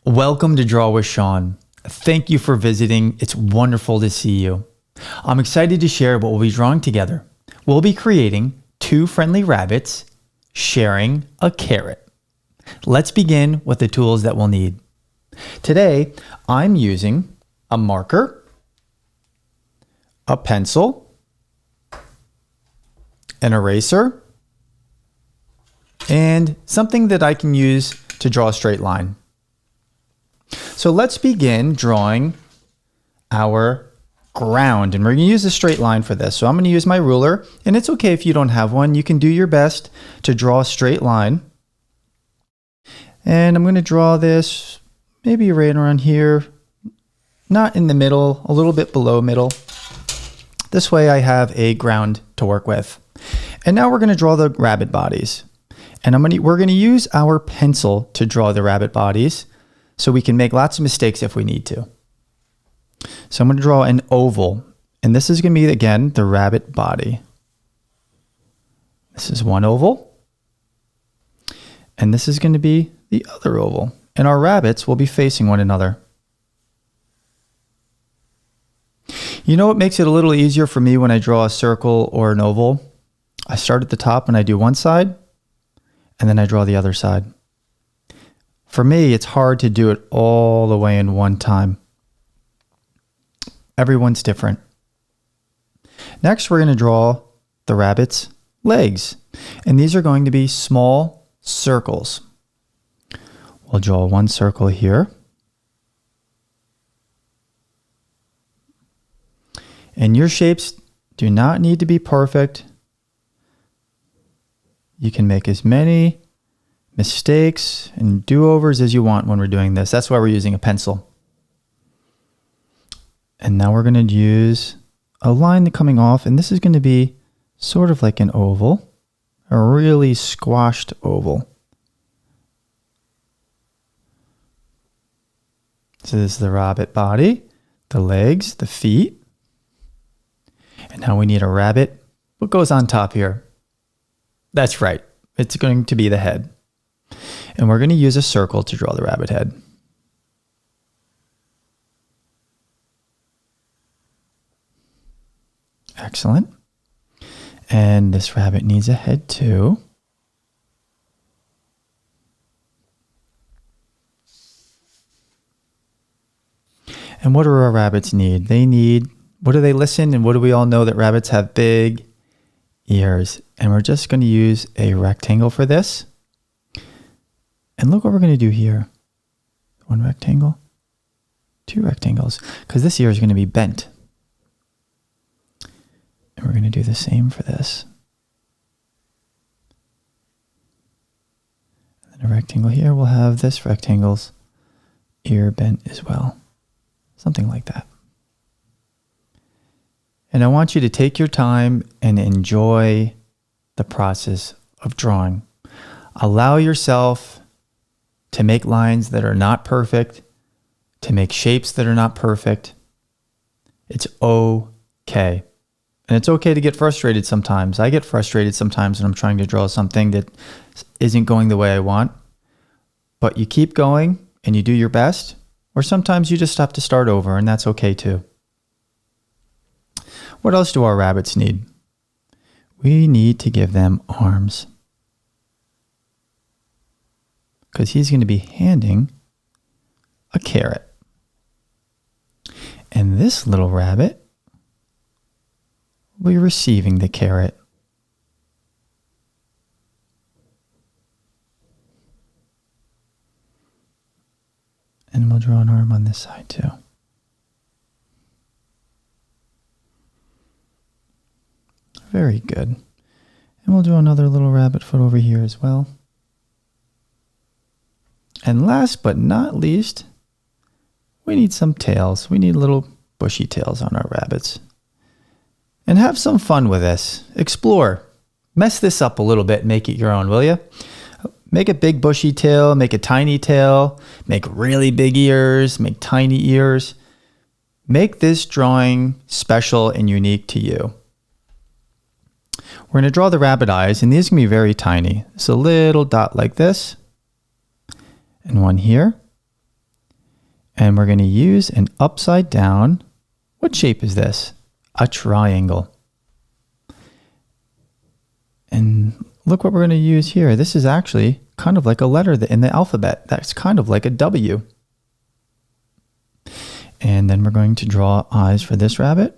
Welcome to Draw with Sean. Thank you for visiting. It's wonderful to see you. I'm excited to share what we'll be drawing together. We'll be creating two friendly rabbits sharing a carrot. Let's begin with the tools that we'll need. Today, I'm using a marker, a pencil, an eraser, and something that I can use to draw a straight line. So let's begin drawing our ground, and we're going to use a straight line for this. So I'm going to use my ruler, and it's okay if you don't have one. You can do your best to draw a straight line. And I'm going to draw this maybe right around here, not in the middle, a little bit below middle. This way I have a ground to work with. And now we're going to draw the rabbit bodies. And we're going to use our pencil to draw the rabbit bodies, so we can make lots of mistakes if we need to. So I'm going to draw an oval, and this is going to be, again, the rabbit body. This is one oval, and this is going to be the other oval, and our rabbits will be facing one another. You know what makes it a little easier for me when I draw a circle or an oval? I start at the top and I do one side, and then I draw the other side. For me, it's hard to do it all the way in one time. Everyone's different. Next, we're going to draw the rabbit's legs. And these are going to be small circles. We'll draw one circle here. And your shapes do not need to be perfect. You can make as many mistakes and do-overs as you want when we're doing this. That's why we're using a pencil. And now we're going to use a line coming off, and this is going to be sort of like an oval, a really squashed oval. So this is the rabbit body, the legs, the feet. And now we need a rabbit. What goes on top here? That's right. It's going to be the head. And we're going to use a circle to draw the rabbit head. Excellent. And this rabbit needs a head too. And what do our rabbits need? What do they listen? And what do we all know that rabbits have big ears? And we're just going to use a rectangle for this. And look what we're going to do here. One rectangle, two rectangles, because this ear is going to be bent. And we're going to do the same for this. And then a rectangle here, we'll have this rectangle's ear bent as well. Something like that. And I want you to take your time and enjoy the process of drawing. Allow yourself to make lines that are not perfect, to make shapes that are not perfect. It's okay. And it's okay to get frustrated sometimes. I get frustrated sometimes when I'm trying to draw something that isn't going the way I want. But you keep going and you do your best, or sometimes you just have to start over, and that's okay too. What else do our rabbits need? We need to give them arms, because he's going to be handing a carrot. And this little rabbit will be receiving the carrot. And we'll draw an arm on this side too. Very good. And we'll do another little rabbit foot over here as well. And last but not least, we need some tails. We need little bushy tails on our rabbits. And have some fun with this. Explore. Mess this up a little bit and make it your own, will you? Make a big bushy tail, make a tiny tail, make really big ears, make tiny ears. Make this drawing special and unique to you. We're going to draw the rabbit eyes, and these are going to be very tiny. It's a little dot like this, and one here, And we're going to use an upside down. What shape is this? A triangle. And look what we're going to use here. This is actually kind of like a letter in the alphabet. That's kind of like a W. And then we're going to draw eyes for this rabbit.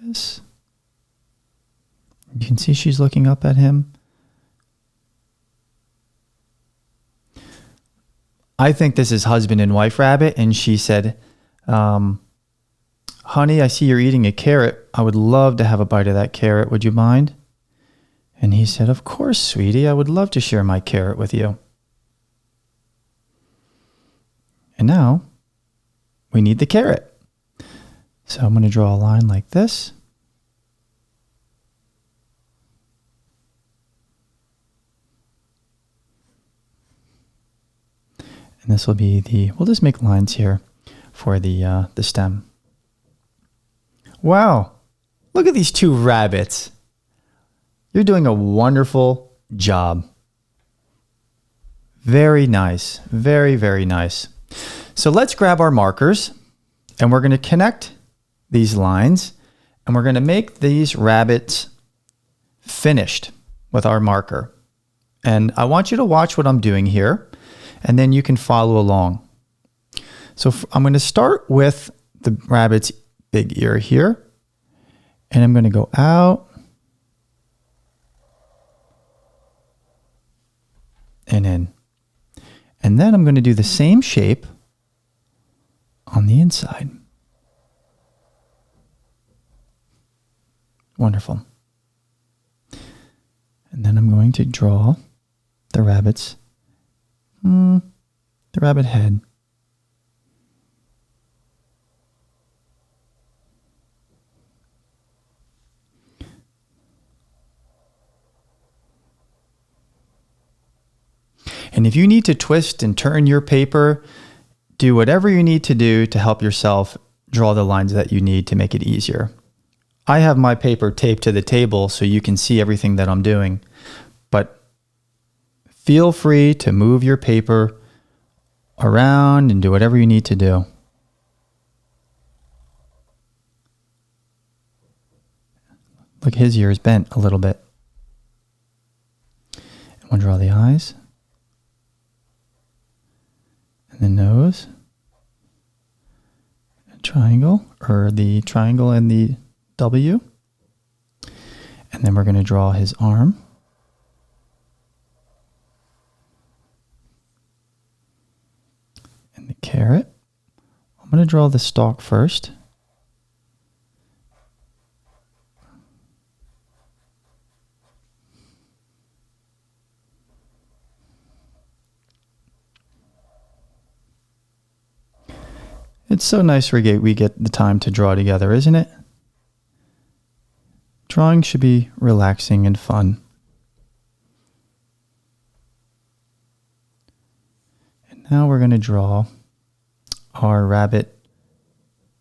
This. You can see she's looking up at him. I think this is husband and wife rabbit. And she said, honey, I see you're eating a carrot. I would love to have a bite of that carrot. Would you mind? And he said, of course, sweetie. I would love to share my carrot with you. And now we need the carrot. So I'm going to draw a line like this. And this will be we'll just make lines here for the stem. Wow, look at these two rabbits. You're doing a wonderful job. Very nice, very, very nice. So let's grab our markers and we're going to connect these lines and we're going to make these rabbits finished with our marker. And I want you to watch what I'm doing here and then you can follow along. So I'm going to start with the rabbit's big ear here and I'm going to go out and in. And then I'm going to do the same shape on the inside. Wonderful. And then I'm going to draw the rabbit's, the rabbit head. And if you need to twist and turn your paper, do whatever you need to do to help yourself draw the lines that you need to make it easier. I have my paper taped to the table so you can see everything that I'm doing, but feel free to move your paper around and do whatever you need to do. Look, his ear is bent a little bit. And we'll draw the eyes. The nose, a triangle, or the triangle and the W. And then we're going to draw his arm. And the carrot. I'm going to draw the stalk first. It's so nice we get the time to draw together, isn't it? Drawing should be relaxing and fun. And now we're going to draw our rabbit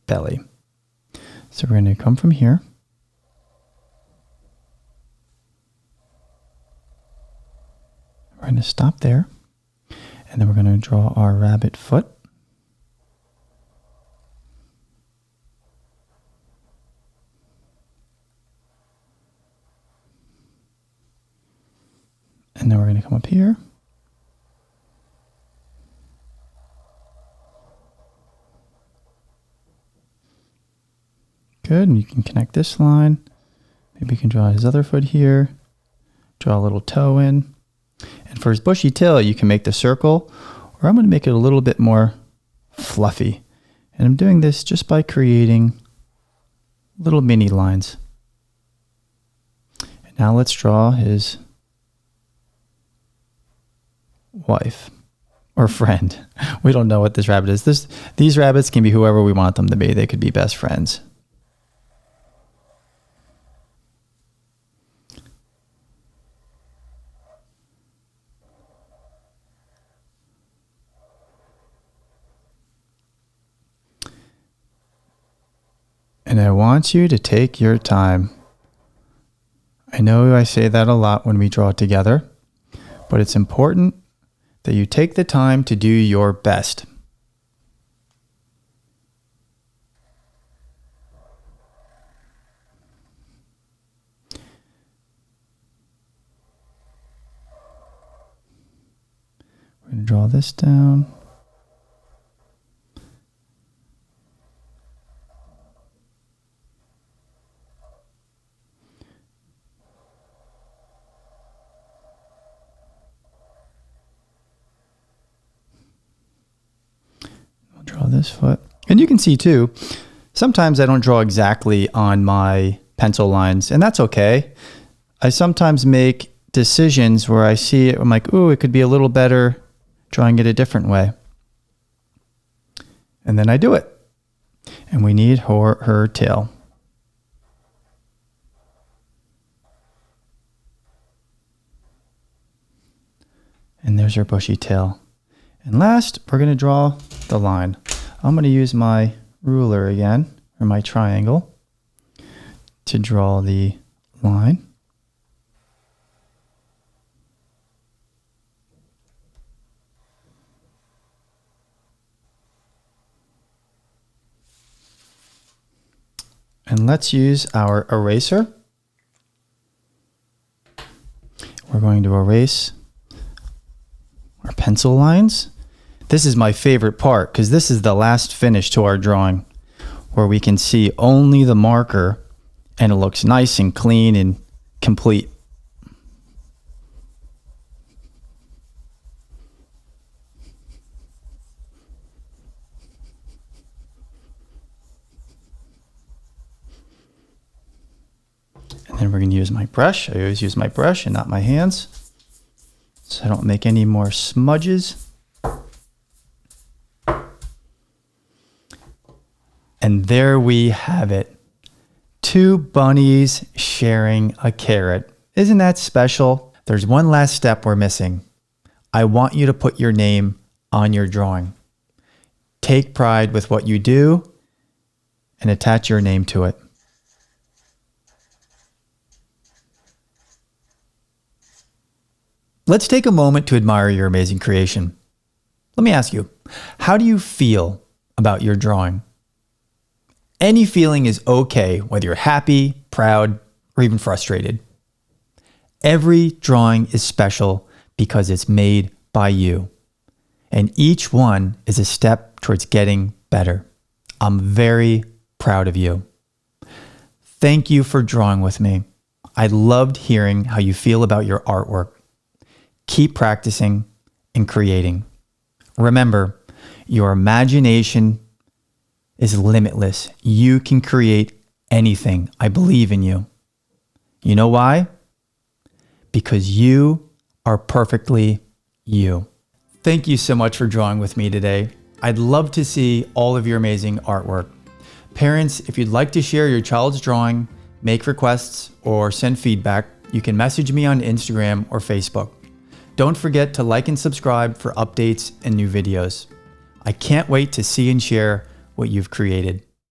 belly. So we're going to come from here. We're going to stop there. And then we're going to draw our rabbit foot. And then we're going to come up here. Good, and you can connect this line. Maybe you can draw his other foot here. Draw a little toe in. And for his bushy tail, you can make the circle, or I'm going to make it a little bit more fluffy. And I'm doing this just by creating little mini lines. And now let's draw his wife or friend. We don't know what this rabbit is. These rabbits can be whoever we want them to be. They could be best friends. And I want you to take your time. I know I say that a lot when we draw together, but it's important that you take the time to do your best. We're going to draw this down. I'll draw this foot. And you can see too, sometimes I don't draw exactly on my pencil lines, and that's okay. I sometimes make decisions where I see it, I'm like, ooh, it could be a little better drawing it a different way. And then I do it. And we need her tail. And there's her bushy tail. And last, we're going to draw the line. I'm going to use my ruler again, or my triangle, to draw the line. And let's use our eraser. We're going to erase our pencil lines. This is my favorite part because this is the last finish to our drawing, where we can see only the marker and it looks nice and clean and complete. And then we're going to use my brush. I always use my brush and not my hands, so I don't make any more smudges. And there we have it. 2 bunnies sharing a carrot. Isn't that special? There's one last step we're missing. I want you to put your name on your drawing. Take pride with what you do and attach your name to it. Let's take a moment to admire your amazing creation. Let me ask you, how do you feel about your drawing? Any feeling is okay, whether you're happy, proud, or even frustrated. Every drawing is special because it's made by you, and each one is a step towards getting better. I'm very proud of you. Thank you for drawing with me. I loved hearing how you feel about your artwork. Keep practicing and creating. Remember, your imagination is limitless. You can create anything. I believe in you. You know why? Because you are perfectly you. Thank you so much for drawing with me today. I'd love to see all of your amazing artwork. Parents, if you'd like to share your child's drawing, make requests, or send feedback, you can message me on Instagram or Facebook. Don't forget to like and subscribe for updates and new videos. I can't wait to see and share what you've created.